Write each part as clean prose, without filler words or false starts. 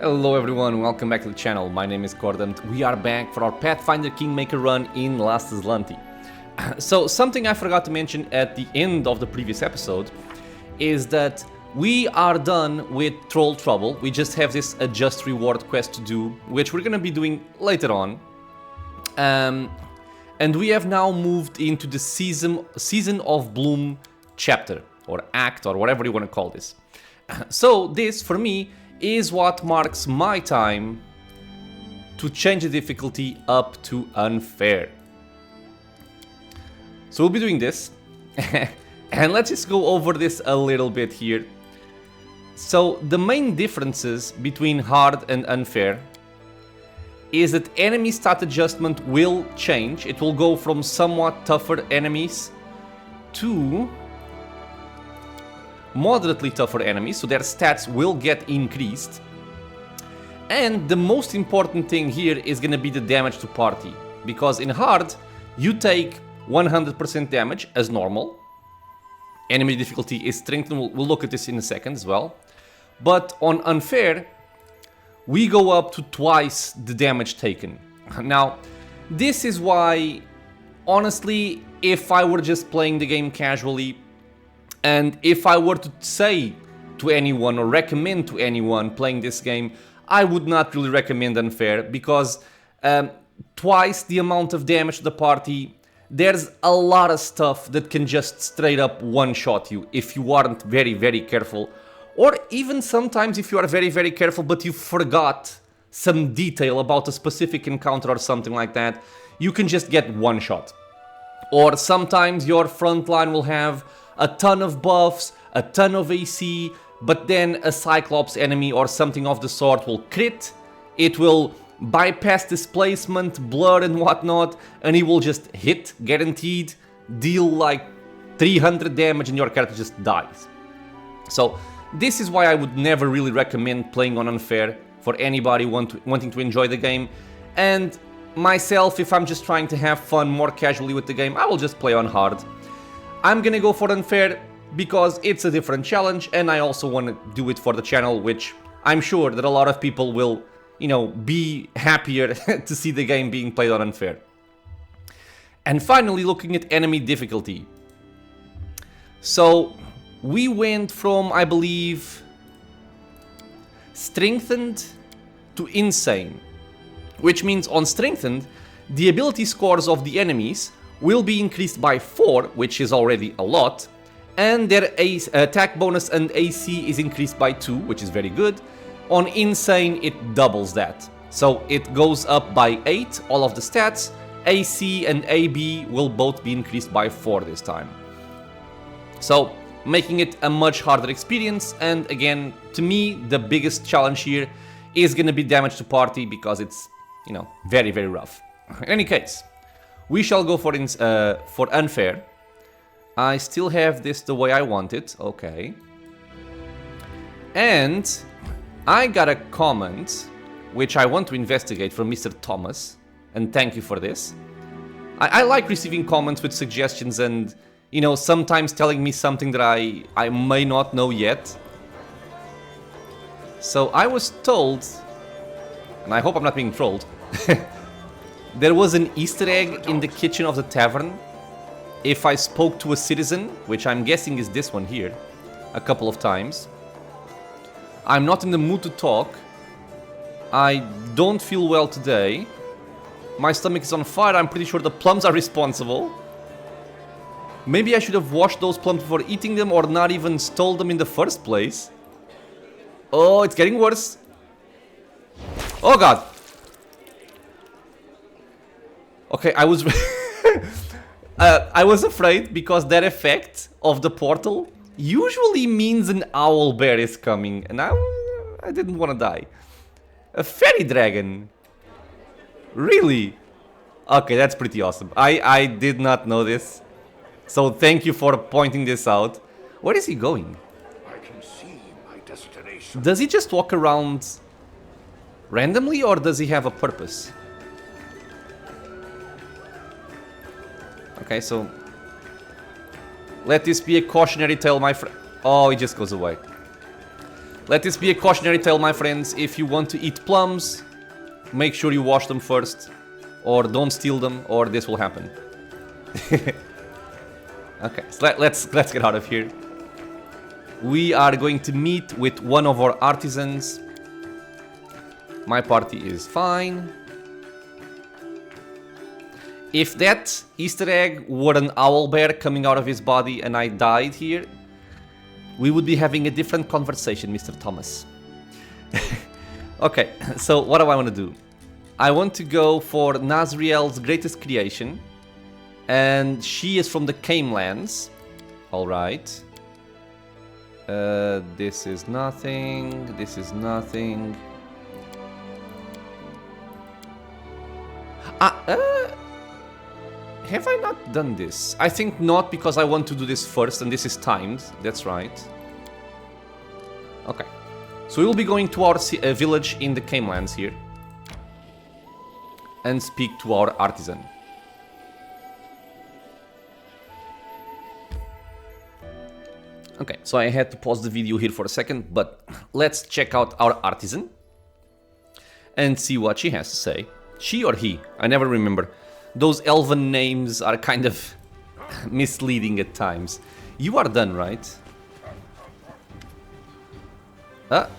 Hello everyone, welcome back to the channel. My name is Cordant. We are back for our Pathfinder Kingmaker run in Last Azlanti. So something I forgot to mention at the end of the previous episode is that we are done with Troll Trouble. We just have this adjust reward quest to do, which we're gonna be doing later on. And we have now moved into the Season of Bloom chapter, or act, or whatever you want to call this. So this, for me, is what marks my time to change the difficulty up to unfair. So we'll be doing this, and let's just go over this a little bit here. So the main differences between hard and unfair is that enemy stat adjustment will change. It will go from somewhat tougher enemies to moderately tougher enemies, so their stats will get increased. And the most important thing here is gonna be the damage to party, because in hard you take 100% damage as normal. Enemy difficulty is strengthened, we'll look at this in a second as well. But on unfair, we go up to twice the damage taken. Now, this is why, honestly, if I were just playing the game casually, and if I were to say to anyone or recommend to anyone playing this game, I would not really recommend unfair, because twice the amount of damage to the party, there's a lot of stuff that can just straight up one-shot you if you aren't very, very careful. Or even sometimes if you are very, very careful but you forgot some detail about a specific encounter or something like that, you can just get one shot. Or sometimes your front line will have a ton of buffs, a ton of AC, but then a Cyclops enemy or something of the sort will crit, it will bypass displacement, blur and whatnot, and it will just hit, guaranteed, deal like 300 damage and your character just dies. So this is why I would never really recommend playing on unfair for anybody wanting to enjoy the game. And myself, if I'm just trying to have fun more casually with the game, I will just play on hard. I'm gonna go for unfair because it's a different challenge, and I also want to do it for the channel, which I'm sure that a lot of people will, you know, be happier to see the game being played on unfair. And finally, looking at enemy difficulty. So we went from, I believe, strengthened to insane, which means on strengthened, the ability scores of the enemies will be increased by 4, which is already a lot, and their attack bonus and AC is increased by 2, which is very good. On insane, it doubles that. So it goes up by 8, all of the stats. AC and AB will both be increased by 4 this time. So making it a much harder experience, and again, to me, the biggest challenge here is gonna be damage to party, because it's, you know, very, very rough. In any case, we shall go for unfair. I still have this the way I want it, okay. And I got a comment, which I want to investigate, from Mr. Thomas, and thank you for this. I like receiving comments with suggestions and, you know, sometimes telling me something that I may not know yet. So I was told, and I hope I'm not being trolled, there was an Easter egg in the kitchen of the tavern if I spoke to a citizen, which I'm guessing is this one here, a couple of times. I'm not in the mood to talk. I don't feel well today. My stomach is on fire. I'm pretty sure the plums are responsible. Maybe I should have washed those plums before eating them, or not even stole them in the first place. Oh, it's getting worse. Oh god. Okay, I was I was afraid, because that effect of the portal usually means an owl bear is coming, and I didn't want to die. A fairy dragon? Really? Okay, that's pretty awesome. I did not know this. So thank you for pointing this out. Where is he going? I can see my destination. Does he just walk around randomly, or does he have a purpose? Okay, so let this be a cautionary tale, my friend. Oh, he just goes away. Let this be a cautionary tale, my friends. If you want to eat plums, make sure you wash them first. Or don't steal them, or this will happen. Okay, so let's get out of here. We are going to meet with one of our artisans. My party is fine. If that Easter egg were an owl bear coming out of his body and I died here, we would be having a different conversation, Mr. Thomas. Okay, so what do I want to do? I want to go for Nazrielle's greatest creation. And she is from the Camelands. Alright. This is nothing. This is nothing. Have I not done this? I think not, because I want to do this first, and this is timed. That's right. Okay. So we will be going to our village in the Camelands here. And speak to our artisan. Okay, so I had to pause the video here for a second, but let's check out our artisan. And see what she has to say. She or he? I never remember. Those elven names are kind of misleading at times. You are done, right? Okay,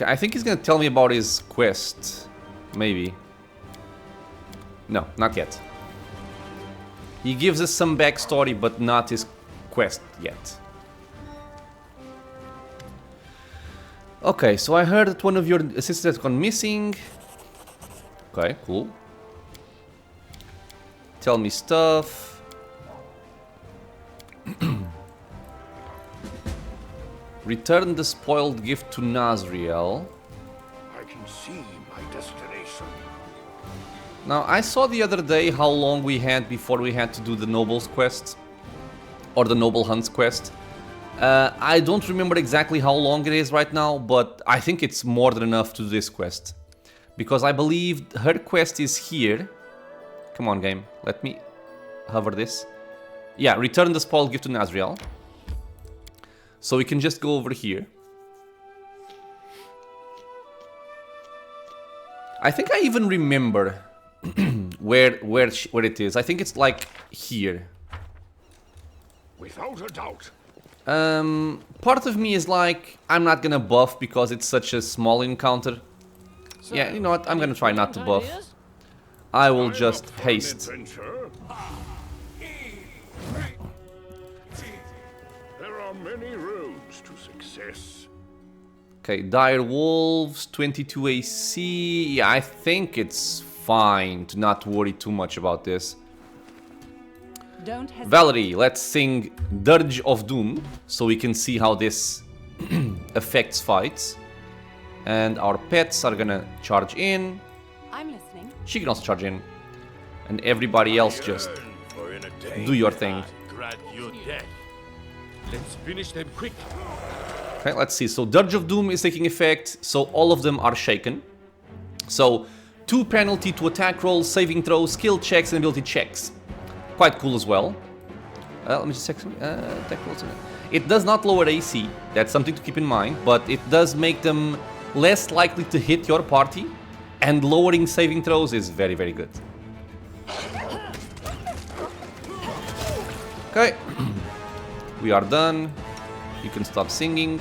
I think he's gonna tell me about his quest. Maybe. No, not yet. He gives us some backstory, but not his quest yet. Okay, so I heard that one of your assistants has gone missing. Okay, cool. Tell me stuff. Return the spoiled gift to Nazrielle. I can see my destination. Now, I saw the other day how long we had before we had to do the Noble's quest. Or the Noble Hunt's quest. I don't remember exactly how long it is right now, but I think it's more than enough to do this quest. Because I believe her quest is here. Come on, game. Let me hover this. Yeah, return the spoiled gift to Nazrielle. So we can just go over here. I think I even remember where it is. I think it's like here. Without a doubt. Part of me is like, I'm not gonna buff because it's such a small encounter. So, yeah, you know what? I'm gonna try not to buff. I will just haste. There are many roads to success. Okay, dire wolves, 22 AC. Yeah, I think it's fine to not worry too much about this. Valerie, let's sing Dirge of Doom so we can see how this affects fights. And our pets are gonna charge in. I'm listening. She can also charge in. And everybody else just do your thing. Let's finish them quick. Okay, let's see. So Dirge of Doom is taking effect, so all of them are shaken. So 2 penalty to attack rolls, saving throws, skill checks, and ability checks. Quite cool as well. Let me just check some attack rolls. It does not lower AC, that's something to keep in mind, but it does make them less likely to hit your party, and lowering saving throws is very, very good. Okay, we are done. You can stop singing.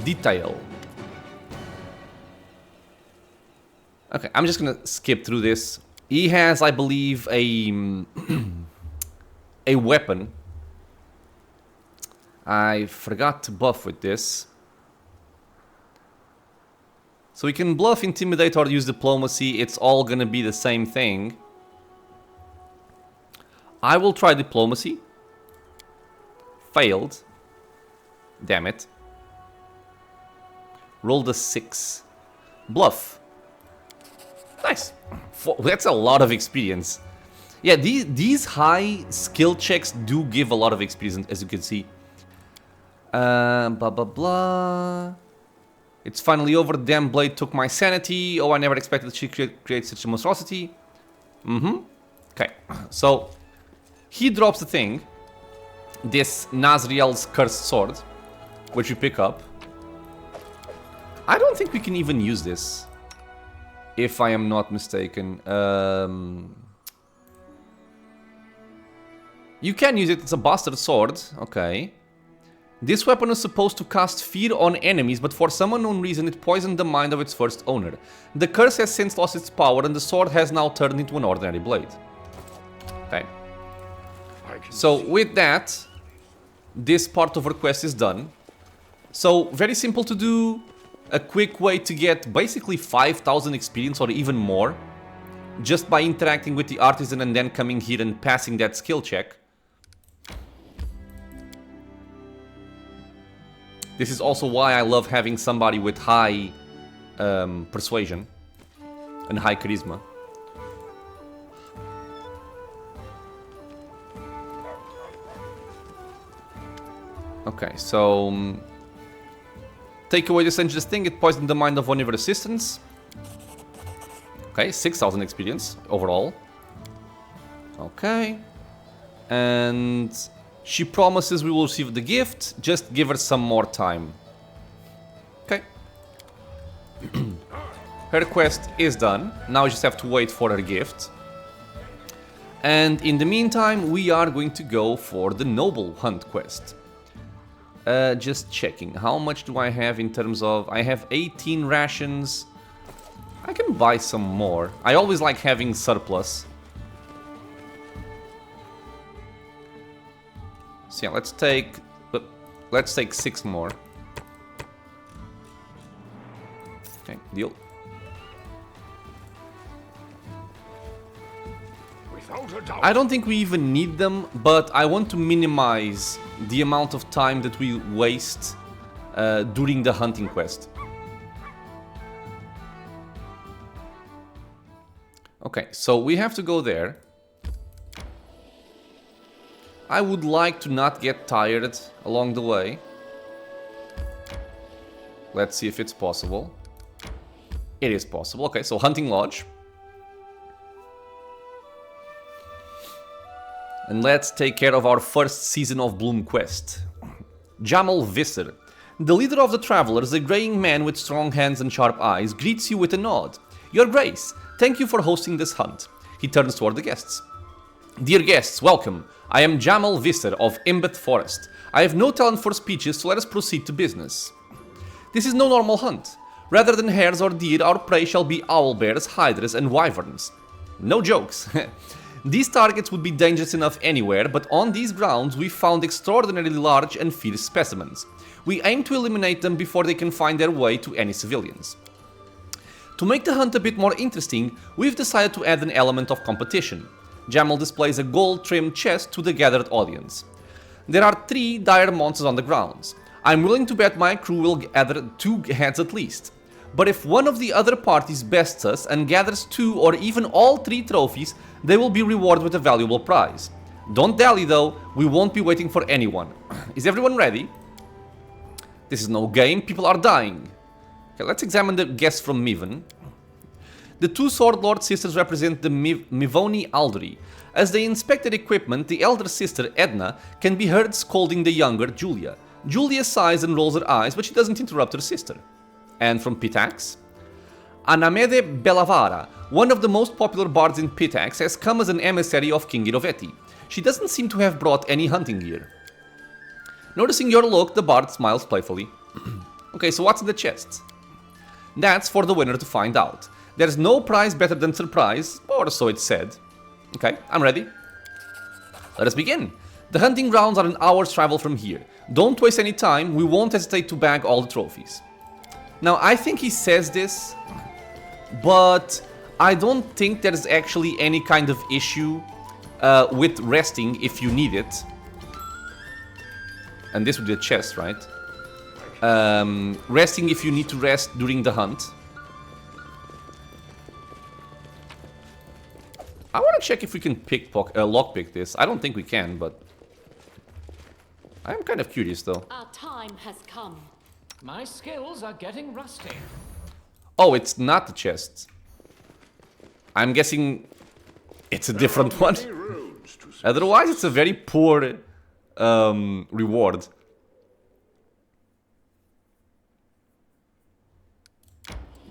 Detail. Okay, I'm just gonna skip through this. He has, I believe, a weapon. I forgot to buff with this. So we can bluff, intimidate, or use diplomacy. It's all gonna be the same thing. I will try diplomacy. Failed. Damn it. Rolled a 6. Bluff. Nice. That's a lot of experience. Yeah, these high skill checks do give a lot of experience, as you can see. Blah, blah, blah. It's finally over. The damn blade took my sanity. Oh, I never expected she could create such a monstrosity. Okay, so he drops the thing. This Nazrielle's cursed sword, which we pick up. I don't think we can even use this, if I am not mistaken. You can use it, it's a bastard sword, okay. This weapon is supposed to cast fear on enemies, but for some unknown reason it poisoned the mind of its first owner. The curse has since lost its power and the sword has now turned into an ordinary blade. Okay. So with that, this part of our quest is done. So very simple to do, a quick way to get basically 5,000 experience or even more, just by interacting with the artisan and then coming here and passing that skill check. This is also why I love having somebody with high persuasion and high charisma. Okay, so take away this dangerous thing, it poisoned the mind of one of your assistants. Okay, 6,000 experience overall. Okay. And she promises we will receive the gift, just give her some more time. Okay. Her quest is done, now we just have to wait for her gift. And in the meantime, we are going to go for the Noble Hunt quest. Just checking, how much do I have in terms of... I have 18 rations. I can buy some more. I always like having surplus. So yeah, let's take 6 more. Okay, deal. I don't think we even need them, but I want to minimize the amount of time that we waste during the hunting quest. Okay, so we have to go there. I would like to not get tired along the way. Let's see if it's possible. It is possible. Okay, so Hunting Lodge. And let's take care of our first Season of Bloom quest. Jamal Visser. The leader of the travelers, a graying man with strong hands and sharp eyes, greets you with a nod. Your Grace, thank you for hosting this hunt. He turns toward the guests. Dear guests, welcome. I am Jamal Visser of Imbeth Forest. I have no talent for speeches, so let us proceed to business. This is no normal hunt. Rather than hares or deer, our prey shall be owlbears, hydras, and wyverns. No jokes. These targets would be dangerous enough anywhere, but on these grounds we found extraordinarily large and fierce specimens. We aim to eliminate them before they can find their way to any civilians. To make the hunt a bit more interesting, we've decided to add an element of competition. Jamal displays a gold-trimmed chest to the gathered audience. There are 3 dire monsters on the grounds. I'm willing to bet my crew will gather 2 heads at least. But if one of the other parties bests us and gathers 2 or even all 3 trophies, they will be rewarded with a valuable prize. Don't dally though, we won't be waiting for anyone. Is everyone ready? This is no game, people are dying. Okay, let's examine the guests from Mivan. The 2 Sword Lord sisters represent the Mivoni Aldri. As they inspect their equipment, the elder sister, Edna, can be heard scolding the younger, Julia. Julia sighs and rolls her eyes, but she doesn't interrupt her sister. And from Pitax? Anamede Bellavara, one of the most popular bards in Pitax, has come as an emissary of King Iroveti. She doesn't seem to have brought any hunting gear. Noticing your look, the bard smiles playfully. Okay, so what's in the chest? That's for the winner to find out. There's no prize better than surprise, or so it's said. Okay, I'm ready. Let us begin. The hunting grounds are an hour's travel from here. Don't waste any time, we won't hesitate to bag all the trophies. Now, I think he says this, but I don't think there's actually any kind of issue with resting if you need it. And this would be a chest, right? Resting if you need to rest during the hunt. I want to check if we can lockpick this. I don't think we can, but I'm kind of curious though. Our time has come. My skills are getting rusty. Oh, it's not the chest. I'm guessing it's a different one. Many rooms roads to success. Otherwise, it's a very poor reward.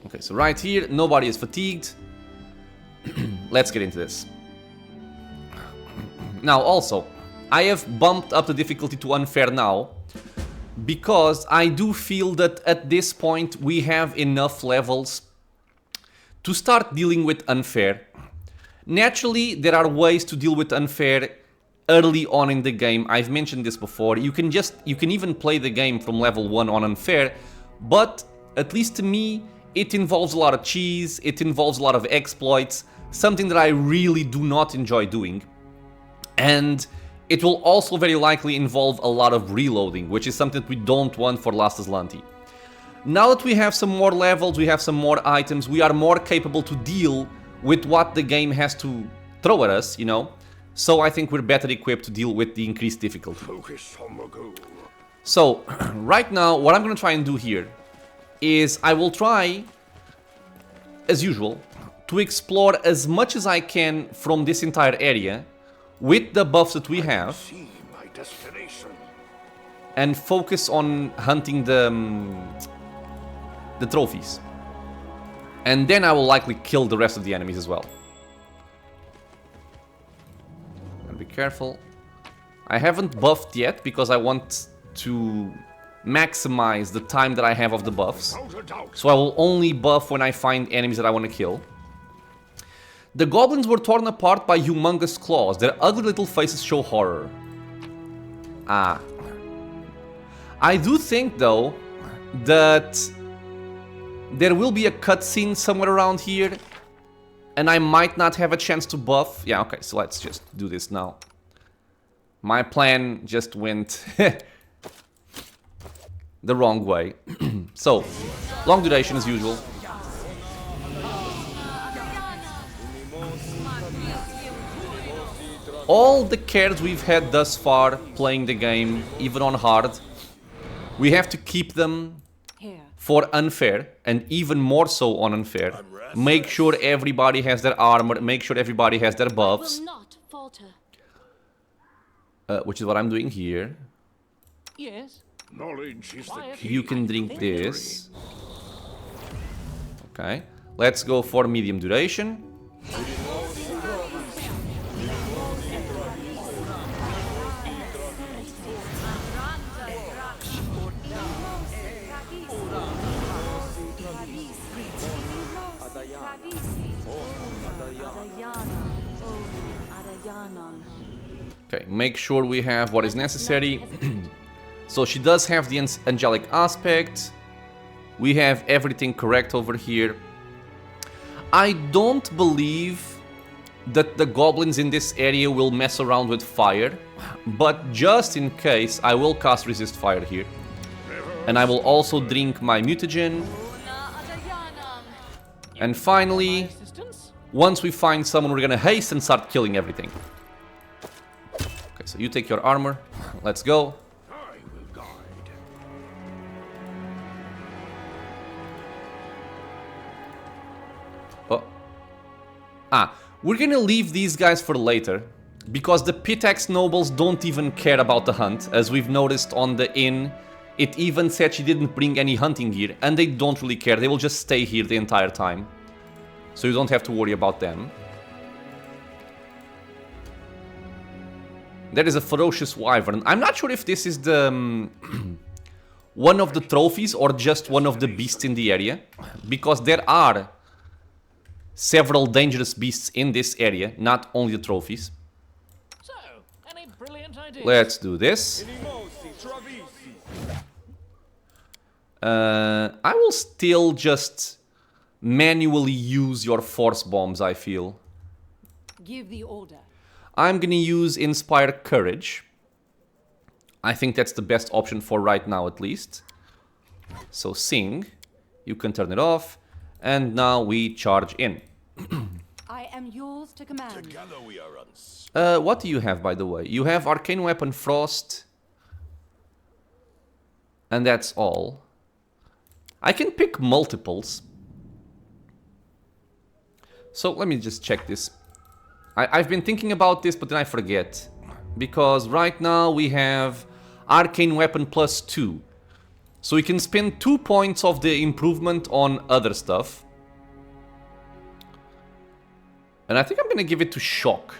Okay, so right here, nobody is fatigued. Let's get into this. Now, also, I have bumped up the difficulty to unfair now, because I do feel that at this point we have enough levels to start dealing with unfair. Naturally, there are ways to deal with unfair early on in the game. I've mentioned this before. You can even play the game from level 1 on unfair, but at least to me, it involves a lot of cheese, it involves a lot of exploits, something that I really do not enjoy doing. And it will also very likely involve a lot of reloading, which is something that we don't want for Last Azlanti. Now that we have some more levels, we have some more items, we are more capable to deal with what the game has to throw at us, you know? So I think we're better equipped to deal with the increased difficulty. Focus on the goal. So, right now, what I'm gonna try and do here is I will try, as usual, to explore as much as I can from this entire area with the buffs that we have, See my destination. and focus on hunting the trophies. And then I will likely kill the rest of the enemies as well. And be careful. I haven't buffed yet because I want to maximize the time that I have of the buffs. Without a doubt. So I will only buff when I find enemies that I want to kill. The goblins were torn apart by humongous claws. Their ugly little faces show horror. Ah. I do think, though, that there will be a cutscene somewhere around here, and I might not have a chance to buff. Yeah, okay, so let's just do this now. My plan just went the wrong way. So, long duration as usual. All the cares we've had thus far playing the game, even on hard, we have to keep them for unfair, and even more so on unfair. Make sure everybody has their armor, make sure everybody has their buffs. Will not falter. Which is what I'm doing here. Yes. Knowledge is the Quiet. key. You can drink this. Okay. Let's go for medium duration. Okay, make sure we have what is necessary. So she does have the angelic aspect. We have everything correct over here. I don't believe that the goblins in this area will mess around with fire, but just in case, I will cast resist fire here. And I will also drink my mutagen. And finally, Assistance? once we find someone, we're gonna haste and start killing everything. Okay, so you take your armor. Let's go. I will guide. Oh. Ah, we're gonna leave these guys for later, because the Pitax nobles don't even care about the hunt, as we've noticed on the inn. It even said she didn't bring any hunting gear, and they don't really care. They will just stay here the entire time. So you don't have to worry about them. There is a ferocious wyvern. I'm not sure if this is the one of the trophies or just one of the beasts in the area, because there are several dangerous beasts in this area, not only the trophies. So, any brilliant ideas? Let's do this. I will still just manually use your force bombs, I feel. Give the order. I'm gonna use Inspire Courage. I think that's the best option for right now, at least. So sing, you can turn it off, and now we charge in. I am yours to command. Together we are What do you have, by the way? You have Arcane Weapon Frost. And that's all. I can pick multiples. So let me just check this. I've been thinking about this, but then I forget. Because right now we have Arcane Weapon plus 2. So we can spend 2 points of the improvement on other stuff. And I think I'm gonna give it to Shock.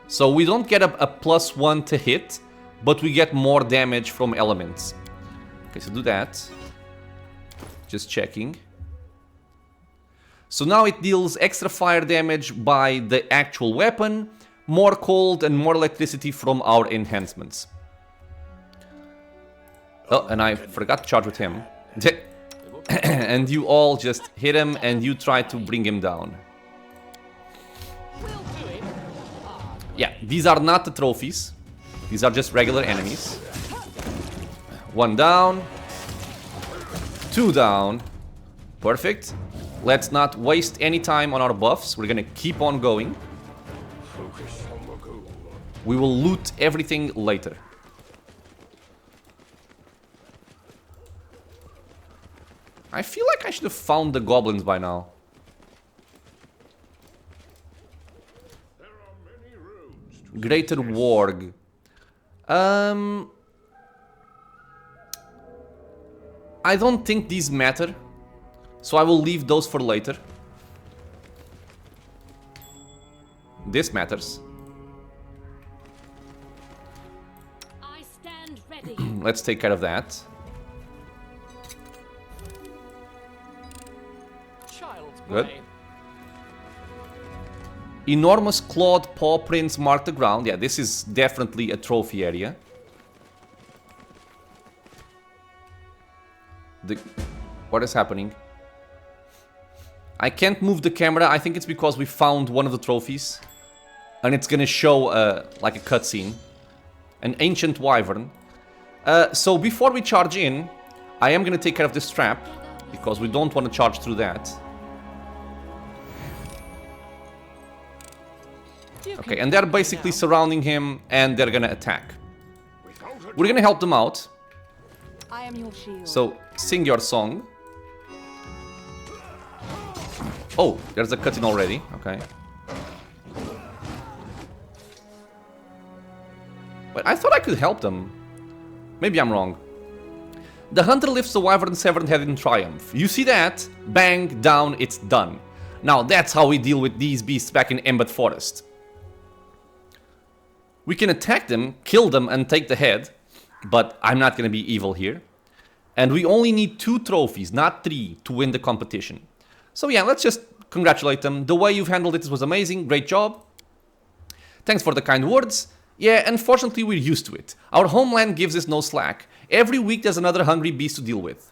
So we don't get a plus 1 to hit, but we get more damage from elements. Okay, so do that. Just checking. So now it deals extra fire damage by the actual weapon, more cold and more electricity from our enhancements. Oh, and I forgot to charge with him. And you all just hit him and you try to bring him down. Yeah, these are not the trophies. These are just regular enemies. 1 down. 2 down. Perfect. Let's not waste any time on our buffs. We're gonna keep on going. We will loot everything later. I feel like I should have found the goblins by now. Greater Warg. I don't think these matter. So I will leave those for later. This matters. I stand ready. Let's take care of that. Child's Good. play. Enormous clawed paw prints mark the ground. Yeah, this is definitely a trophy area. What is happening? I can't move the camera. I think it's because we found one of the trophies. And it's gonna show like a cutscene. An ancient wyvern. So before we charge in, I am gonna take care of this trap. Because we don't want to charge through that. Okay, and they're basically surrounding him and they're gonna attack. We're gonna help them out. I am your shield. So, sing your song. Oh, there's a cutscene already. Okay. But I thought I could help them. Maybe I'm wrong. The hunter lifts the wyvern's severed head in triumph. You see that? Bang, down, it's done. Now, that's how we deal with these beasts back in Embat Forest. We can attack them, kill them, and take the head. But I'm not gonna be evil here. And we only need 2 trophies, not 3, to win the competition. So yeah, let's just congratulate them. The way you've handled it was amazing. Great job. Thanks for the kind words. Yeah, unfortunately we're used to it. Our homeland gives us no slack. Every week there's another hungry beast to deal with.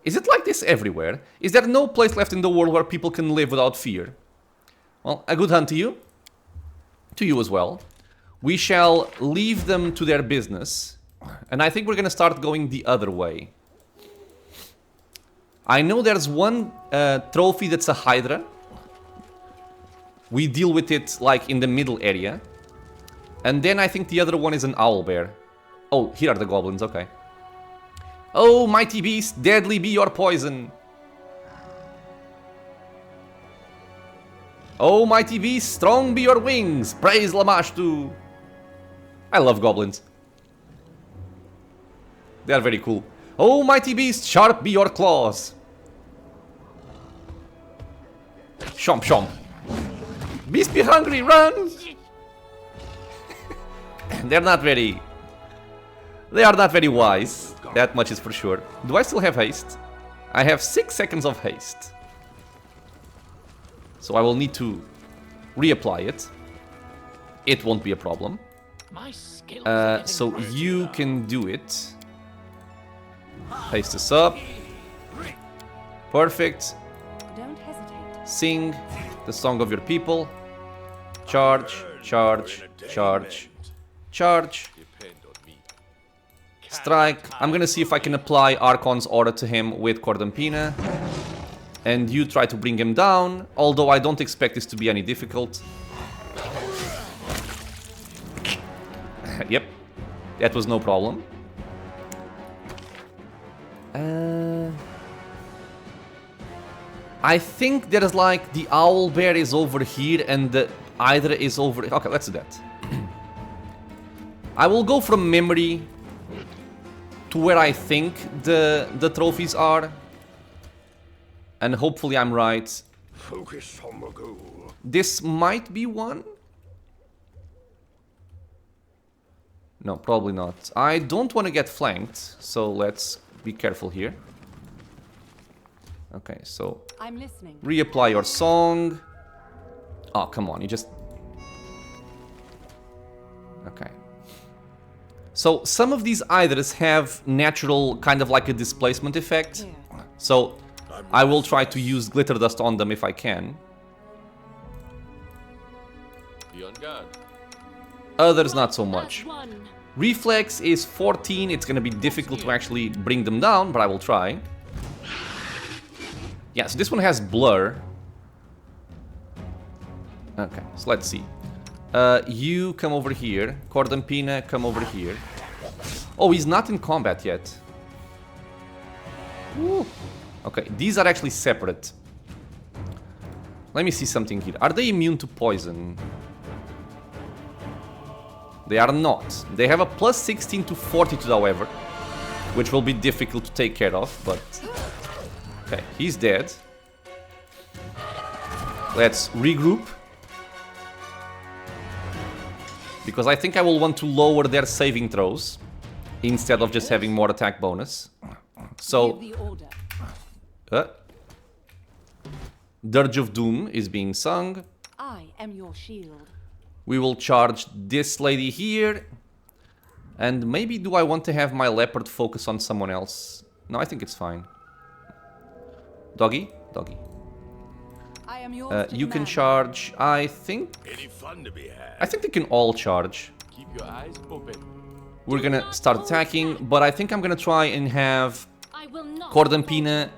Is it like this everywhere? Is there no place left in the world where people can live without fear? Well, a good hunt to you. To you as well. We shall leave them to their business. And I think we're gonna start going the other way. I know there's one trophy that's a Hydra. We deal with it like in the middle area. And then I think the other one is an owlbear. Oh, here are the goblins, okay. Oh, mighty beast, deadly be your poison. Oh, mighty beast, strong be your wings. Praise Lamashtu. I love goblins. They are very cool. Oh, mighty beast, sharp be your claws. Chomp, chomp. Beast be hungry, run! They are not very wise. That much is for sure. Do I still have haste? I have 6 seconds of haste. So I will need to reapply it. It won't be a problem. My skills So you can do it. Haste this up. Perfect. Don't hesitate. Sing the song of your people. Charge, charge, charge, charge. Strike. I'm gonna see if I can apply Archon's aura to him with Cordampina. And you try to bring him down, although I don't expect this to be any difficult. Yep, that was no problem. I think there's like the owl bear is over here and the Hydra is over... Okay, let's do that. I will go from memory to where I think the trophies are. And hopefully I'm right. Focus on the goal. This might be one. No, probably not. I don't want to get flanked, so let's be careful here. Okay, so I'm listening. reapply your song. Oh, come on, you just... Okay. So some of these Hydras have natural, kind of like a displacement effect. So I will try to use glitter dust on them if I can. Be on guard. Others not so much. As one. Reflex is 14. It's gonna be difficult to actually bring them down, but I will try. Yeah, so this one has blur. Okay, so let's see. You come over here. Cordampina, come over here. Oh, he's not in combat yet. Woo. Okay, these are actually separate. Let me see something here. Are they immune to poison? They are not. They have a plus 16 to fortitude, however, which will be difficult to take care of, but... Okay, he's dead. Let's regroup. Because I think I will want to lower their saving throws instead of just having more attack bonus. So... Give the order. Dirge of Doom is being sung. I am your shield. We will charge this lady here. And maybe do I want to have my leopard focus on someone else? No, I think it's fine. Doggy? Doggy. I am yours to You can command. charge, I think... Any fun to be had? I think they can all charge. Keep your eyes open. We're gonna start attacking, but I think I'm gonna try and have I will not. Cordampina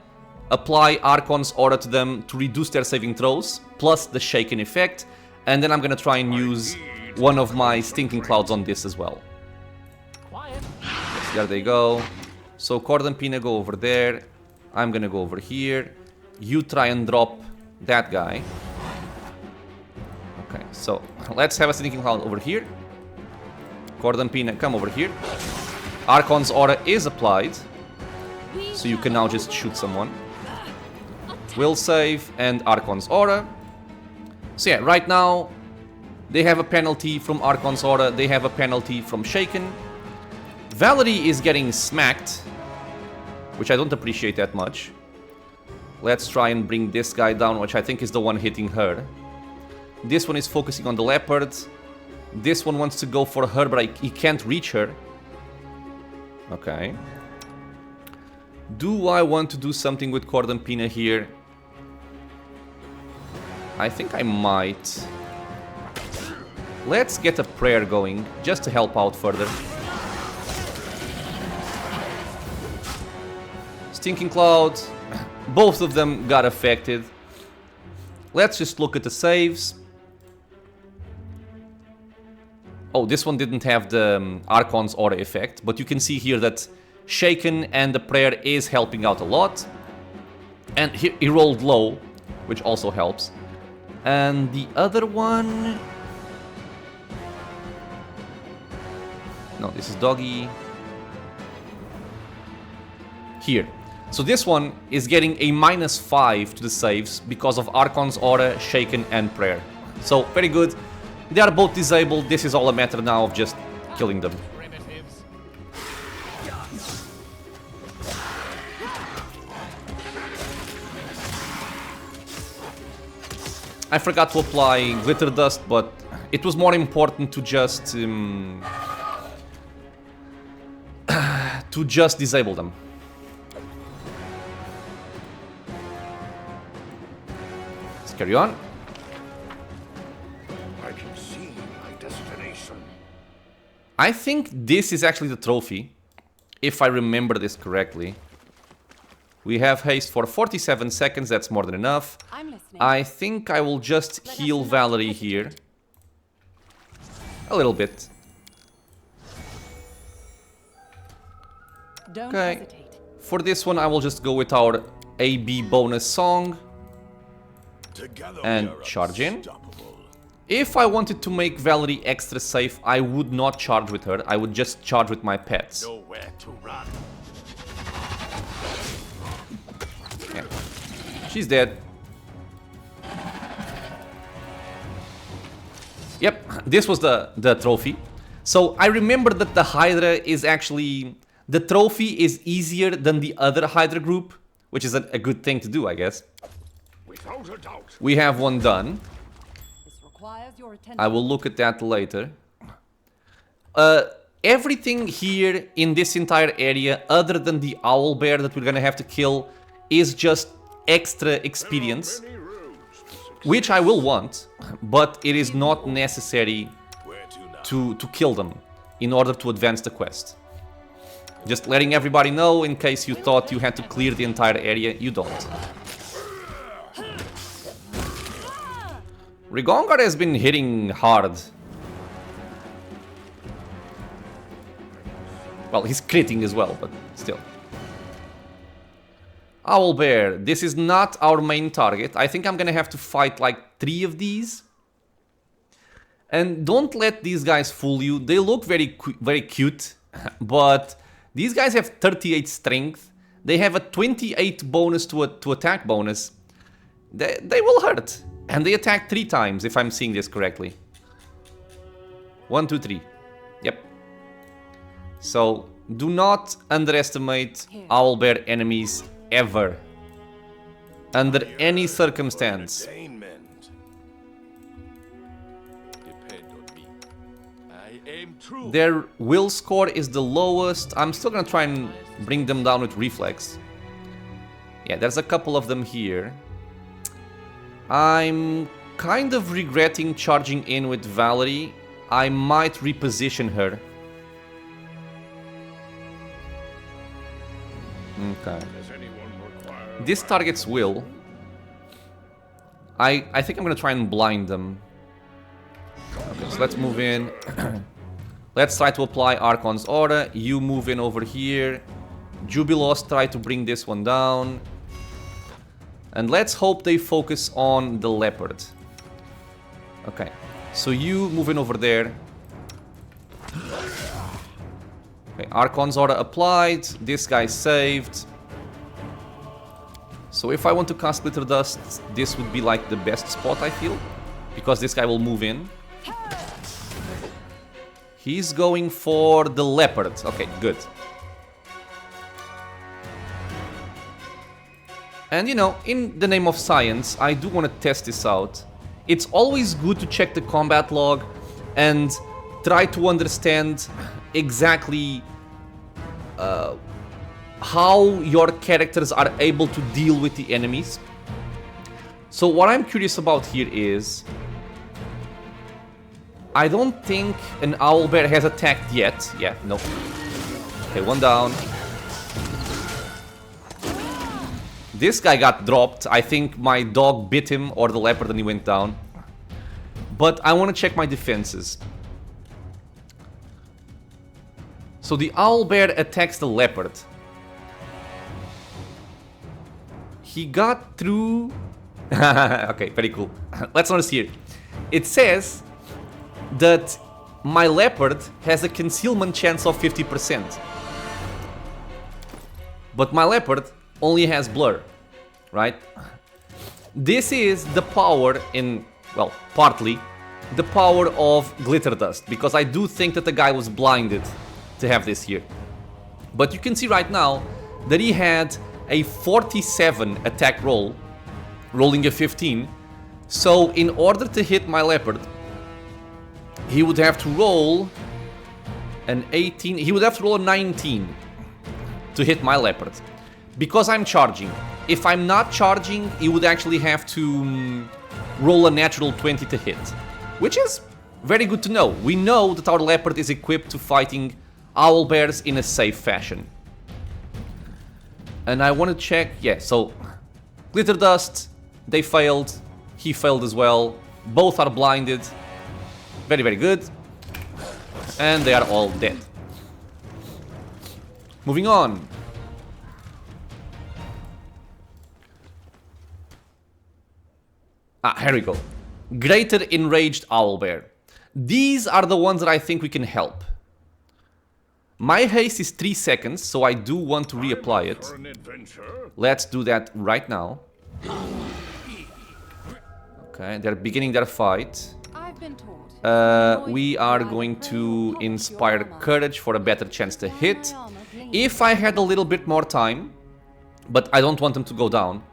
apply Archon's aura to them to reduce their saving throws, plus the shaken effect, and then I'm gonna try and use one of my stinking clouds on this as well. Quiet. Yes, there they go. So Cordampina, go over there. I'm gonna go over here. You try and drop that guy. Okay, so let's have a stinking cloud over here. Cordampina, come over here. Archon's aura is applied, so you can now just shoot someone. Will save and Archon's aura. So yeah, right now they have a penalty from Archon's aura, they have a penalty from Shaken. Valerie is getting smacked, which I don't appreciate that much. Let's try and bring this guy down, which I think is the one hitting her. This one is focusing on the leopard. This one wants to go for her, but he can't reach her. Okay. Do I want to do something with Cordampina here? I think I might. Let's get a prayer going, just to help out further. Stinking Cloud. Both of them got affected. Let's just look at the saves. Oh, this one didn't have the Archon's aura effect, but you can see here that Shaken and the prayer is helping out a lot. And he rolled low, which also helps. And the other one... No, this is Doggy. Here. So this one is getting a -5 to the saves because of Archon's aura, Shaken, and prayer. So, very good. They are both disabled. This is all a matter now of just killing them. Primitives. I forgot to apply glitter dust, but it was more important to just disable them. Let's carry on. I can see my destination. I think this is actually the trophy, if I remember this correctly. We have haste for 47 seconds, that's more than enough. I'm listening. I think I will just heal Valerie here. A little bit. Don't Okay. hesitate. For this one, I will just go with our AB bonus song. Together and we are charge in. unstoppable. If I wanted to make Valerie extra safe, I would not charge with her. I would just charge with my pets. Nowhere to run. Yeah. She's dead. Yep, this was the trophy. So I remember that the Hydra is actually... The trophy is easier than the other Hydra group, which is a good thing to do, I guess. Without a doubt. We have one done. This requires your attention. I will look at that later. Everything here in this entire area, other than the owl bear that we're gonna have to kill, is just extra experience, Many roads to success. which I will want, but it is not necessary Where to now? to kill them in order to advance the quest. Just letting everybody know, in case you thought you had to clear the entire area, you don't. Rigongar has been hitting hard. Well, he's critting as well, but still. Owlbear, this is not our main target. I think I'm gonna have to fight like 3 of these. And don't let these guys fool you. They look very cute, but these guys have 38 strength. They have a 28 bonus to attack bonus. They will hurt. And they attack 3 times, if I'm seeing this correctly. 1, 2, 3. Yep. So, do not underestimate owlbear enemies ever. Under any circumstance. Entertainment. Depend on me. I aim true. Their will score is the lowest. I'm still gonna try and bring them down with reflex. Yeah, there's a couple of them here. I'm kind of regretting charging in with Valerie. I might reposition her. Okay. Does anyone require This target's will. I think I'm gonna try and blind them. Okay, so let's move in. Let's try to apply Archon's Aura. You move in over here. Jubilos try to bring this one down. And let's hope they focus on the leopard. Okay, so you move in over there. Okay, Archon's Aura applied. This guy saved. So if I want to cast Glitter Dust, this would be like the best spot, I feel. Because this guy will move in. He's going for the leopard. Okay, good. And you know, in the name of science, I do want to test this out. It's always good to check the combat log and try to understand exactly how your characters are able to deal with the enemies. So what I'm curious about here is... I don't think an owlbear has attacked yet. Yeah, no. Okay, one down. This guy got dropped. I think my dog bit him or the leopard and he went down. But I want to check my defenses. So the owlbear attacks the leopard. He got through... Okay, very cool. Let's notice here. It says that my leopard has a concealment chance of 50%. But my leopard only has blur, right? This is the power in, well, partly the power of Glitter Dust, because I do think that the guy was blinded to have this here. But you can see right now that he had a 47 attack roll, rolling a 15. So in order to hit my leopard, he would have to roll an 18, he would have to roll a 19 to hit my leopard. Because I'm charging. If I'm not charging, he would actually have to roll a natural 20 to hit. Which is very good to know. We know that our leopard is equipped to fighting owlbears in a safe fashion. And I want to check, yeah, so Glitter Dust, they failed. He failed as well. Both are blinded. Very, very good. And they are all dead. Moving on. Ah, here we go. Greater Enraged Owlbear. These are the ones that I think we can help. My haste is 3 seconds, so I do want to reapply it. For an adventure. Let's do that right now. Okay, they're beginning their fight. I've been taught. We are going to inspire courage for a better chance to hit. If I had a little bit more time, but I don't want them to go down,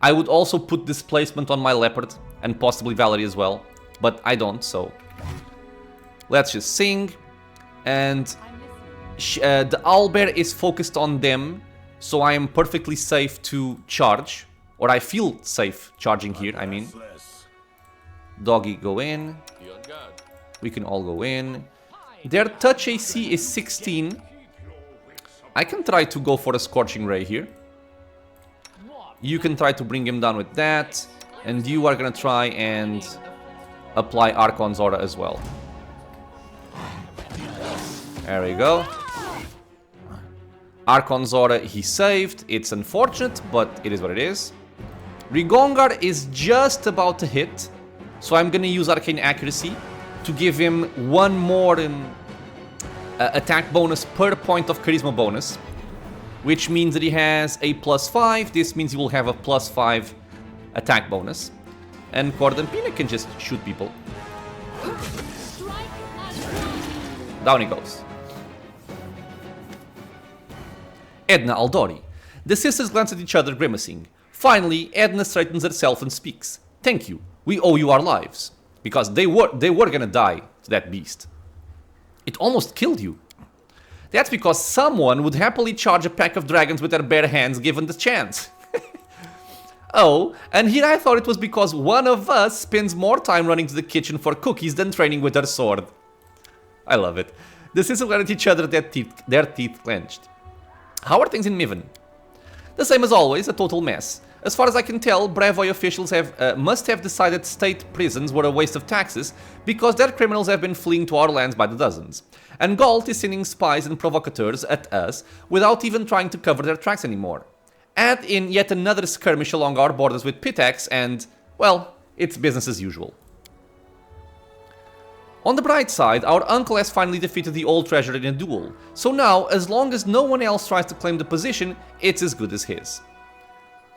I would also put displacement on my leopard and possibly Valerie as well, but I don't, so let's just sing. And the owlbear is focused on them, so I am perfectly safe to charge, or I feel safe charging here. I mean, doggy, go in. We can all go in. Their touch AC is 16. I can try to go for a Scorching Ray here. You can try to bring him down with that. And you are gonna try and apply Archon's Aura as well. There we go. Archon's Aura he saved. It's unfortunate, but it is what it is. Rigongar is just about to hit. So I'm gonna use Arcane Accuracy to give him one more attack bonus per point of Charisma bonus, which means that he has a +5. This means he will have a +5 attack bonus. And Cordampina can just shoot people. Down he goes. Edna Aldori. The sisters glance at each other, grimacing. Finally, Edna straightens herself and speaks. Thank you. We owe you our lives. Because they were gonna die to that beast. It almost killed you. That's because someone would happily charge a pack of dragons with their bare hands given the chance. Oh, and here I thought it was because one of us spends more time running to the kitchen for cookies than training with her sword. I love it. The sisters glared at each other, their teeth clenched. How are things in Miven? The same as always, a total mess. As far as I can tell, Brevoy officials must have decided state prisons were a waste of taxes because their criminals have been fleeing to our lands by the dozens. And Galt is sending spies and provocateurs at us without even trying to cover their tracks anymore. Add in yet another skirmish along our borders with Pitax and, well, it's business as usual. On the bright side, our uncle has finally defeated the old treasure in a duel, so now, as long as no one else tries to claim the position, it's as good as his.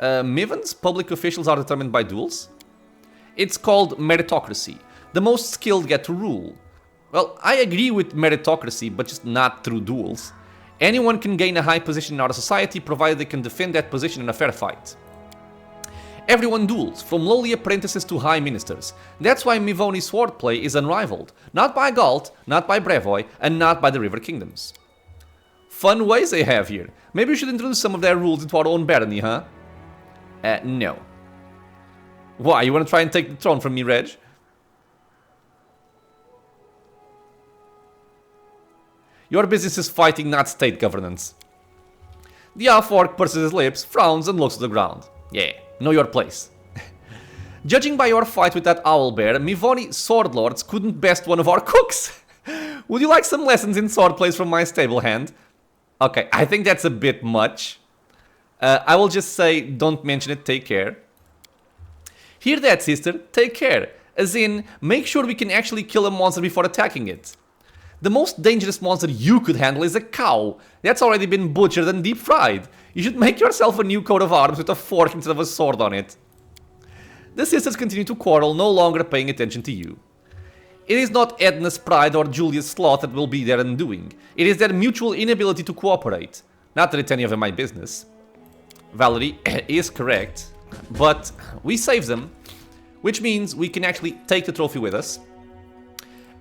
Miven's public officials are determined by duels? It's called meritocracy. The most skilled get to rule. Well, I agree with meritocracy, but just not through duels. Anyone can gain a high position in our society, provided they can defend that position in a fair fight. Everyone duels, from lowly apprentices to high ministers. That's why Mivoni's swordplay is unrivaled. Not by Galt, not by Brevoy, and not by the River Kingdoms. Fun ways they have here. Maybe we should introduce some of their rules into our own barony, huh? No. Why, you wanna try and take the throne from me, Reg? Your business is fighting, not state governance. The half-orc purses his lips, frowns, and looks to the ground. Yeah, know your place. Judging by your fight with that owlbear, Mivoni swordlords couldn't best one of our cooks. Would you like some lessons in swordplays from my stable hand? Okay, I think that's a bit much. I will just say, don't mention it, take care. Hear that, sister? Take care. As in, make sure we can actually kill a monster before attacking it. The most dangerous monster you could handle is a cow. That's already been butchered and deep fried. You should make yourself a new coat of arms with a fork instead of a sword on it. The sisters continue to quarrel, no longer paying attention to you. It is not Edna's pride or Julia's sloth that will be their undoing. It is their mutual inability to cooperate. Not that it's any of my business. Valerie is correct, but we saved them, which means we can actually take the trophy with us.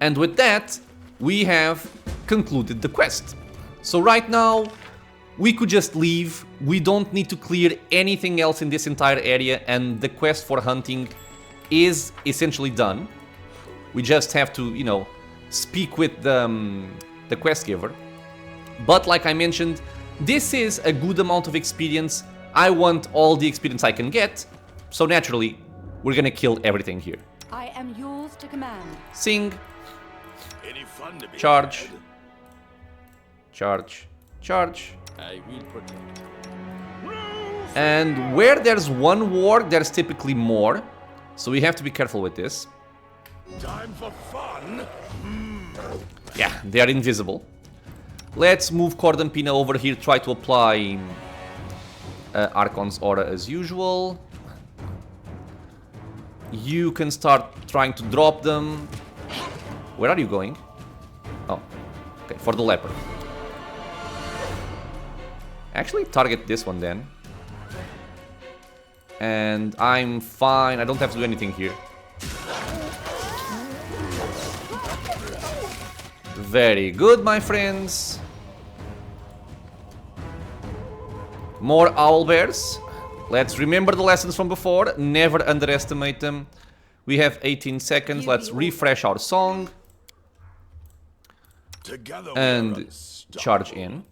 And with that, we have concluded the quest. So right now, we could just leave. We don't need to clear anything else in this entire area, and the quest for hunting is essentially done. We just have to, you know, speak with the quest giver. But like I mentioned, this is a good amount of experience. I want all the experience I can get, so naturally, we're gonna kill everything here. I am yours to command. Sing. Any fun to be Charge. had? Charge. Charge. I will protect. And where there's one war, there's typically more. So we have to be careful with this. Time for fun. Yeah, they are invisible. Let's move Cordampina over here, try to apply Archon's Aura as usual. You can start trying to drop them. Where are you going? Oh, okay, for the leopard. Actually, target this one then. And I'm fine, I don't have to do anything here. Very good, my friends. More owlbears. Let's remember the lessons from before. Never underestimate them. We have 18 seconds. Let's refresh our song. Together And charge in.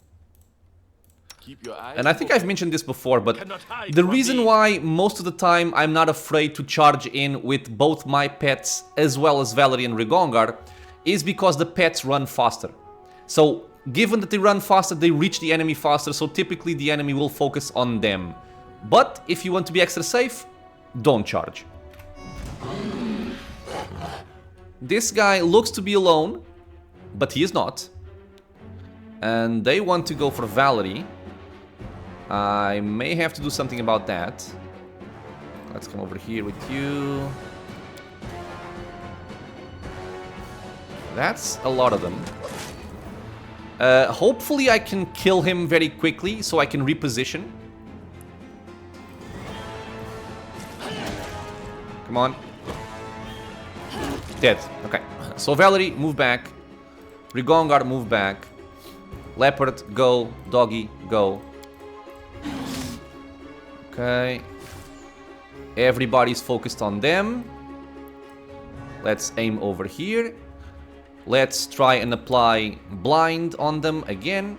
Keep your eyes And I think I've mentioned this before, but Cannot hide the from reason me. why most of the time I'm not afraid to charge in with both my pets as well as Valerie and Rigongar is because the pets run faster. So given that they run faster, they reach the enemy faster, so typically the enemy will focus on them. But if you want to be extra safe, don't charge. This guy looks to be alone, but he is not. And they want to go for Valerie. I may have to do something about that. Let's come over here with you. That's a lot of them. Hopefully I can kill him very quickly so I can reposition. Come on. Dead. Okay. So Valerie, move back. Rigongar, move back. Leopard, go. Doggy, go. Okay. Everybody's focused on them. Let's aim over here. Let's try and apply blind on them again.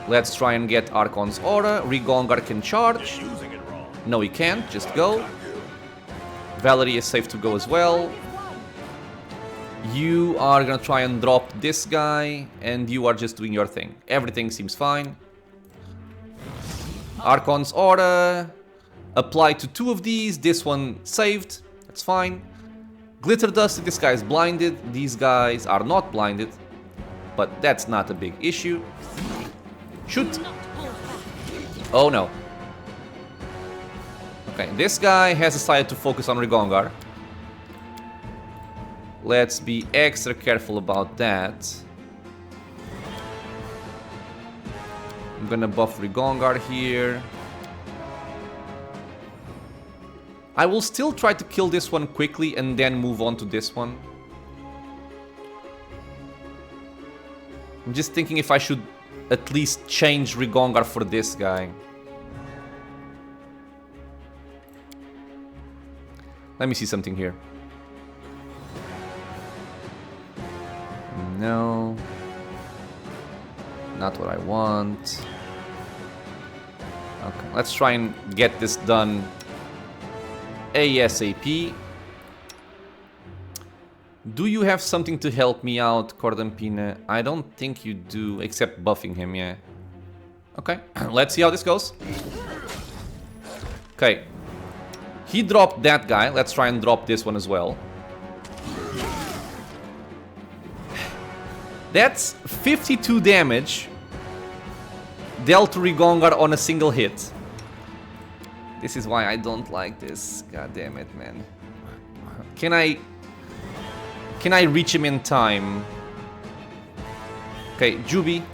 Let's try and get Archon's Aura. Rigongar can charge. using it wrong. No, he can't. Just go. Valerie is safe to go as well. You are gonna try and drop this guy, and you are just doing your thing. Everything seems fine. Archon's Aura. Apply to 2 of these. This one saved. That's fine. Glitter Dust, this guy is blinded. These guys are not blinded. But that's not a big issue. Shoot! Oh no. Okay, this guy has decided to focus on Rigongar. Let's be extra careful about that. I'm gonna buff Rigongar here. I will still try to kill this one quickly and then move on to this one. I'm just thinking if I should at least change Rigongar for this guy. Let me see something here. No. Not what I want. Okay, let's try and get this done ASAP. Do you have something to help me out, Cordampina? I don't think you do, except buffing him, yeah. Okay, let's see how this goes. Okay. He dropped that guy. Let's try and drop this one as well. That's 52 damage dealt to Rigongar on a single hit. This is why I don't like this. God damn it, man. Can I reach him in time? Okay, Juby.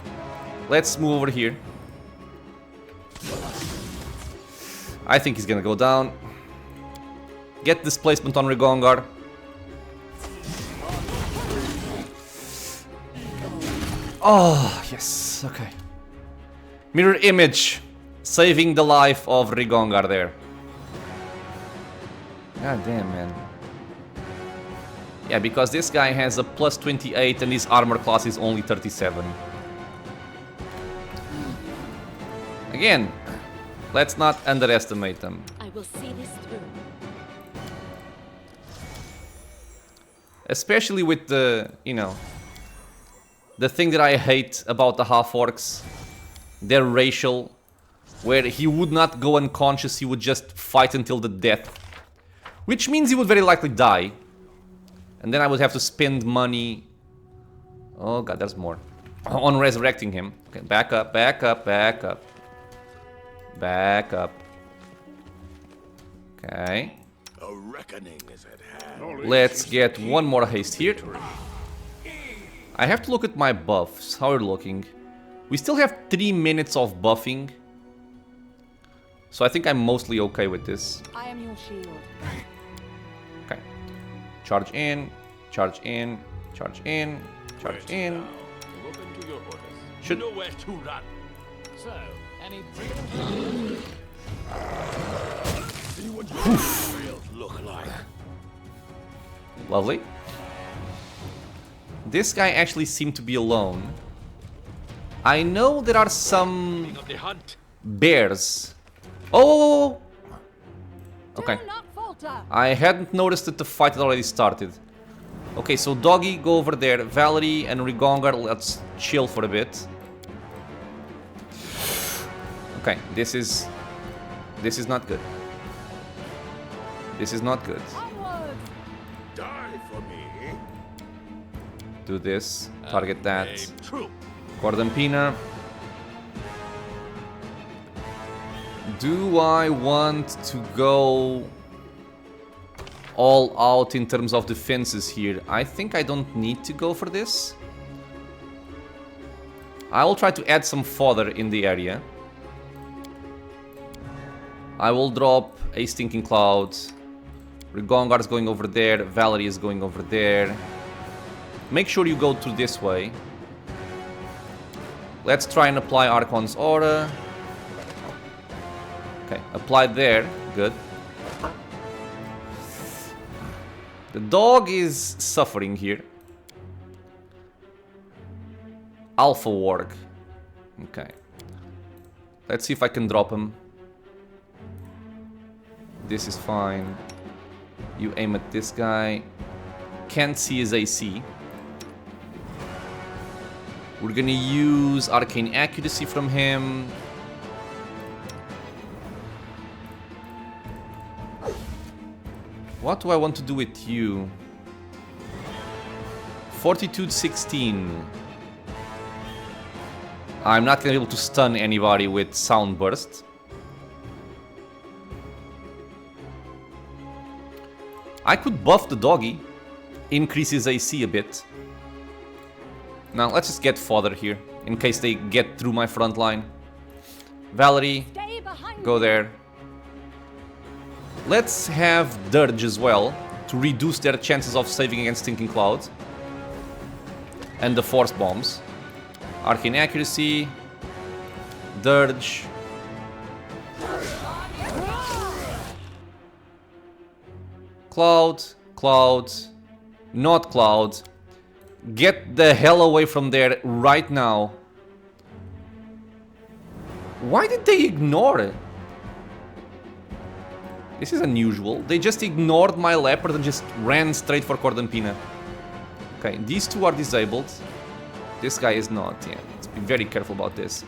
Let's move over here. I think he's gonna go down. Get displacement on Rigongar. Oh, yes. Okay. Mirror image. Saving the life of Rigongar there. God damn, man. Yeah, because this guy has a plus 28 and his armor class is only 37. Again, let's not underestimate them. I will see this through. Especially with the, you know, the thing that I hate about the half-orcs. They're racial. where he would not go unconscious, he would just fight until the death. Which means he would very likely die. And then I would have to spend money... Oh god, there's more. On resurrecting him. Okay, back up, back up, back up. Back up. Okay. A reckoning is at hand. Let's get one more haste here. I have to look at my buffs. How are we looking? We still have 3 minutes of buffing. So I think I'm mostly okay with this. I am your shield. Okay. Charge in, charge in, charge in, charge in. Open to your orders. Should... You know where to run. So, any See what your trails look like. Lovely. This guy actually seemed to be alone. I know there are some King of the hunt. bears. Oh! Okay. Do not falter. I hadn't noticed that the fight had already started. Okay, so Doggy, go over there. Valerie and Rigongar, let's chill for a bit. Okay, this is not good. This is not good. Onward. Die for me. Do this. Target that. Aim true. Cordon Pina. Do I want to go all out in terms of defenses here? I think I don't need to go for this. I will try to add some fodder in the area. I will drop a Stinking Cloud. Rigongar is going over there. Valerie is going over there. Make sure you go through this way. Let's try and apply Archon's Aura. Okay, applied there. Good. The dog is suffering here. Alpha Warg. Okay. Let's see if I can drop him. This is fine. You aim at this guy. Can't see his AC. We're gonna use Arcane Accuracy from him. What do I want to do with you? Fortitude 16. I'm not gonna be able to stun anybody with Sound Burst. I could buff the doggy, increase his AC a bit. Now let's just get fodder here, in case they get through my front line. Valerie, Stay behind go me. there. Let's have Dirge as well, to reduce their chances of saving against Stinking Cloud. And the Force Bombs. Arcane Accuracy. Dirge. Cloud, Cloud, not Cloud. Get the hell away from there right now. Why did they ignore it? This is unusual. They just ignored my leopard and just ran straight for Cordon Pina. Okay, these two are disabled. This guy is not, yeah. Let's be very careful about this.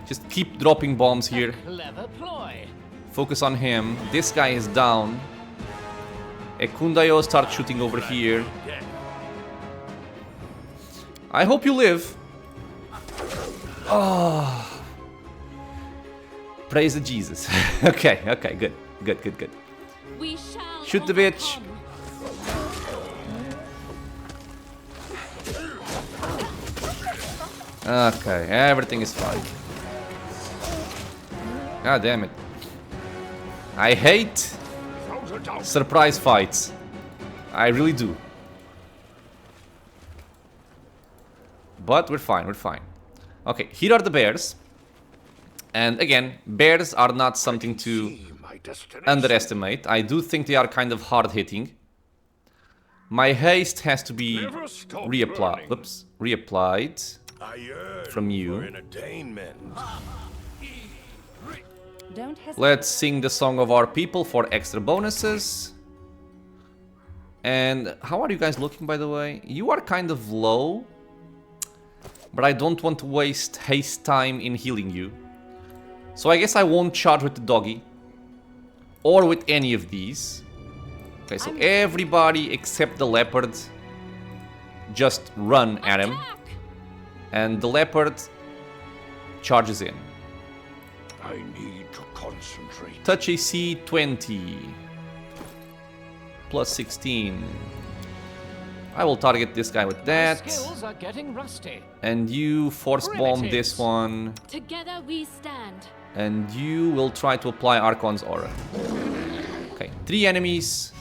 Just keep dropping bombs here. clever ploy? Focus on him. This guy is down. Ekundayo starts shooting over here. I hope you live. Oh. Praise the Jesus. Okay, okay, good. Good, good, good. We shall Shoot the bitch. Okay, everything is fine. God damn it. I hate surprise fights. I really do. But we're fine, we're fine. Okay, here are the bears. And again, bears are not something to See my destination. underestimate. I do think they are kind of hard-hitting. My haste has to be Never stop reapplied. learning. Oops, reapplied. I yearn From you. for entertainment. Don't hesitate. Let's sing the song of our people for extra bonuses. And how are you guys looking, by the way? You are kind of low, but I don't want to waste haste time in healing you. So I guess I won't charge with the doggy. Or with any of these. Okay, so everybody except the leopard just run at him. And the leopard charges in. I need to concentrate. Touch AC 20. Plus 16. I will target this guy with that. Skills are getting rusty. And you force bomb this one. Together we stand. And you will try to apply Archon's Aura. Okay, 3 enemies.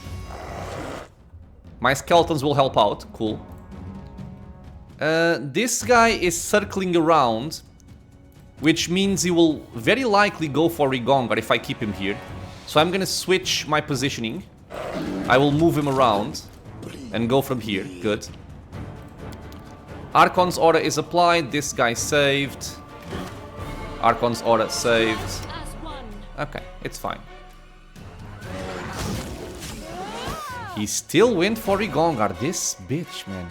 My skeletons will help out. Cool. This guy is circling around, which means he will very likely go for Rigongar if I keep him here. So I'm gonna switch my positioning. I will move him around and go from here. Good. Archon's Aura is applied. This guy saved. Archon's Aura saved. As one. Okay, it's fine. He still went for Rigongar. This bitch, man.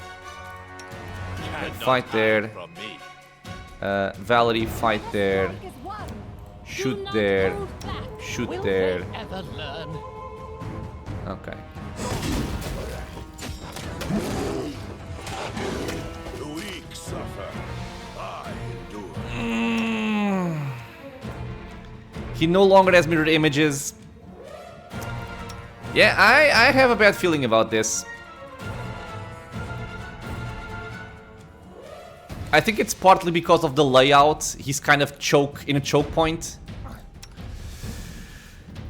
Fight there. From me. Valerie, fight there. Is one. Shoot Do not there. hold back. Shoot Will there. they ever learn? Okay. The weak suffer. I endure. He no longer has mirror images. Yeah, I have a bad feeling about this. I think it's partly because of the layout. He's kind of in a choke point.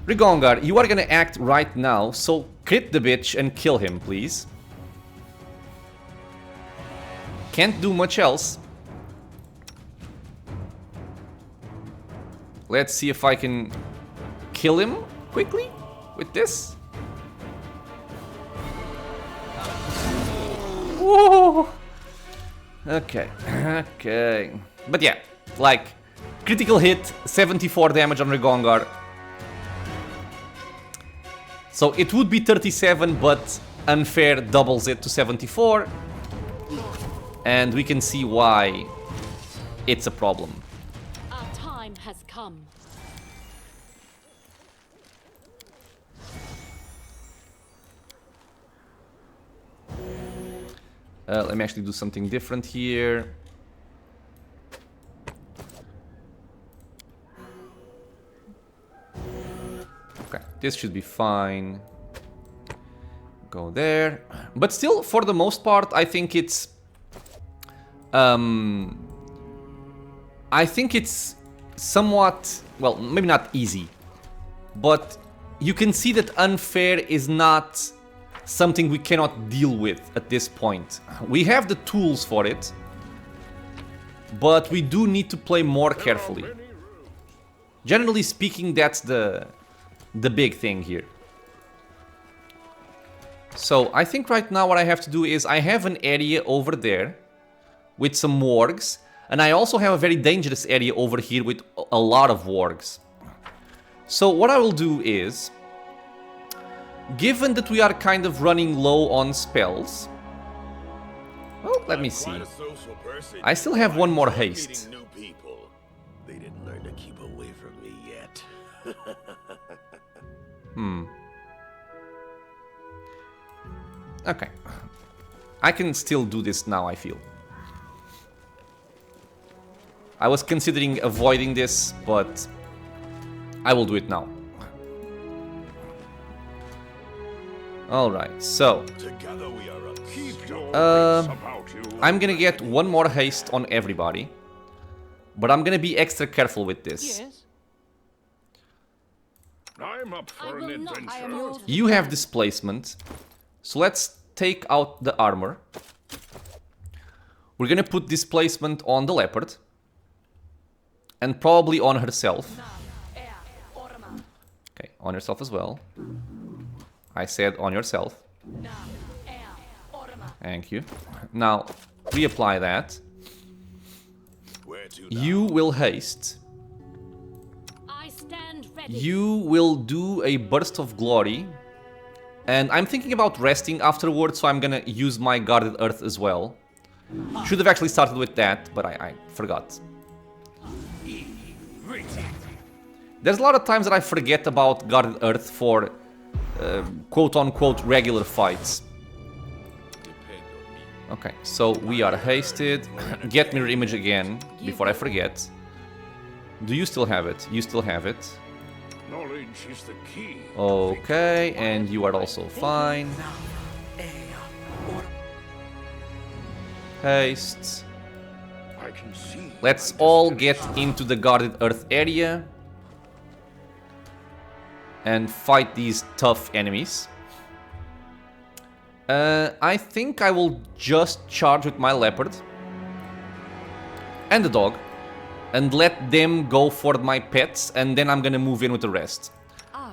Rigongar, you are gonna act right now, so crit the bitch and kill him, please. Can't do much else. Let's see if I can kill him quickly with this. Whoa! Okay, okay. But yeah, like, critical hit, 74 damage on Rigongar. So it would be 37, but unfair doubles it to 74. And we can see why it's a problem. Our time has come. Let me actually do something different here. Okay, this should be fine. Go there. But still, for the most part, I think it's... I think it's somewhat... Well, maybe not easy. But you can see that unfair is not something we cannot deal with at this point. We have the tools for it. But we do need to play more carefully. Generally speaking, that's the big thing here. So I think right now what I have to do is I have an area over there with some wargs, and I also have a very dangerous area over here with a lot of wargs. So what I will do is, given that we are kind of running low on spells, well, let me see. I still have one more haste. New people. They didn't learn to keep away from me yet. Okay. I can still do this now, I feel. I was considering avoiding this, but I will do it now. Alright, so Together we are a keep your about you. I'm gonna get one more haste on everybody, but I'm gonna be extra careful with this. Yes. I'm up I for an will not. I am adventure. yours. You have displacement, so let's take out the armor. We're gonna put displacement on the leopard, and probably on herself. Okay, on yourself as well. I said on yourself. Thank you. Now, reapply that. Where to now? You will haste. I stand ready. You will do a burst of glory. And I'm thinking about resting afterwards, so I'm gonna use my guarded earth as well. Should have actually started with that, but I forgot. There's a lot of times that I forget about Guarded Earth for quote-unquote regular fights. Okay, so we are hasted. Get mirror image again, before I forget. Do you still have it? You still have it. Knowledge is the key. Okay, and you are also fine. Haste. I can see. Let's all get into the Guarded Earth area and fight these tough enemies. I think I will just charge with my leopard and the dog and let them go for my pets, and then I'm gonna move in with the rest.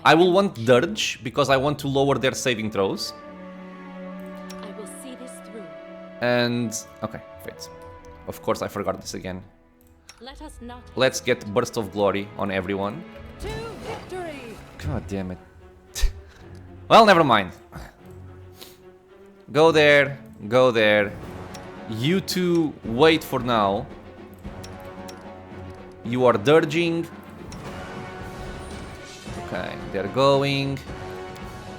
I will want Dirge because I want to lower their saving throws. I will see this through. And okay, wait. Of course I forgot this again. Let us not. Let's get Burst of Glory on everyone. To victory. God damn it. Well, never mind. Go there, go there. You two wait for now. You are dirging. Okay, they're going.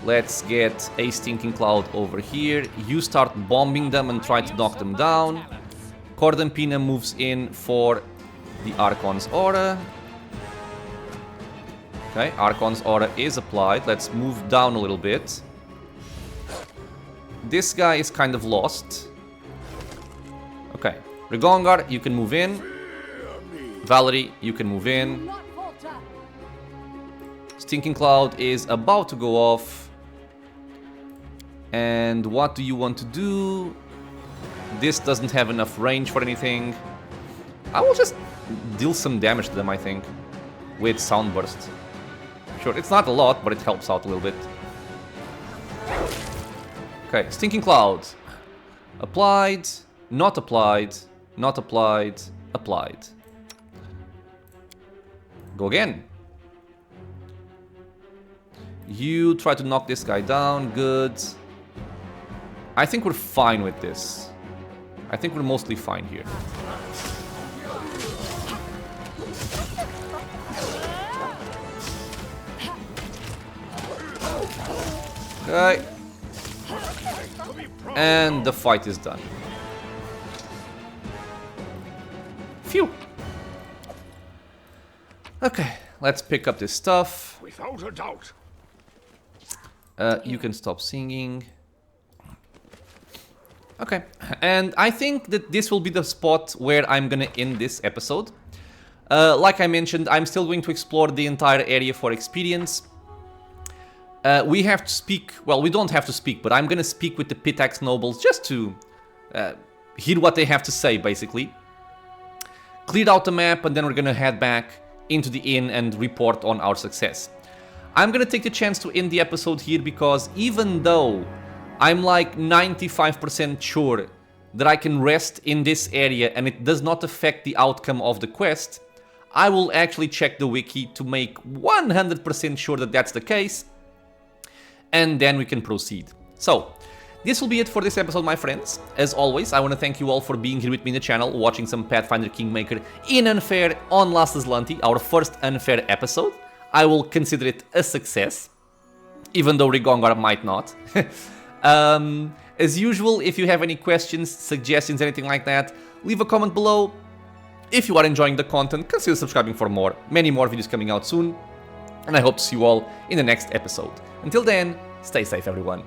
Let's get a Stinking Cloud over here. You start bombing them and try to knock them down. Cordampina moves in for the Archon's Aura. Okay, Archon's Aura is applied. Let's move down a little bit. This guy is kind of lost. Okay, Rigongar, you can move in. Valerie, you can move in. Not falter. Stinking Cloud is about to go off. And what do you want to do? This doesn't have enough range for anything. I will just deal some damage to them, I think, with Sound Burst. Sure, it's not a lot, but it helps out a little bit. Okay, Stinking Cloud. Applied, not applied, not applied, applied. Go again. You try to knock this guy down, good. I think we're fine with this. I think we're mostly fine here. Okay. And the fight is done. Phew. Okay, let's pick up this stuff. Without a doubt. You can stop singing. Okay, and I think that this will be the spot where I'm gonna end this episode. Like I mentioned, I'm still going to explore the entire area for experience. We have to speak, well, we don't have to speak, but I'm gonna speak with the Pitax nobles just to hear what they have to say, basically. Clear out the map, and then we're gonna head back into the inn and report on our success. I'm gonna take the chance to end the episode here because even though I'm like 95% sure that I can rest in this area and it does not affect the outcome of the quest, I will actually check the wiki to make 100% sure that that's the case, and then we can proceed. So, this will be it for this episode, my friends. As always, I want to thank you all for being here with me in the channel, watching some Pathfinder Kingmaker in Unfair on Last Azlanti, our first Unfair episode. I will consider it a success, even though Rigongar might not. As usual, if you have any questions, suggestions, anything like that, leave a comment below. If you are enjoying the content, consider subscribing for more. Many more videos coming out soon, and I hope to see you all in the next episode. Until then, stay safe, everyone.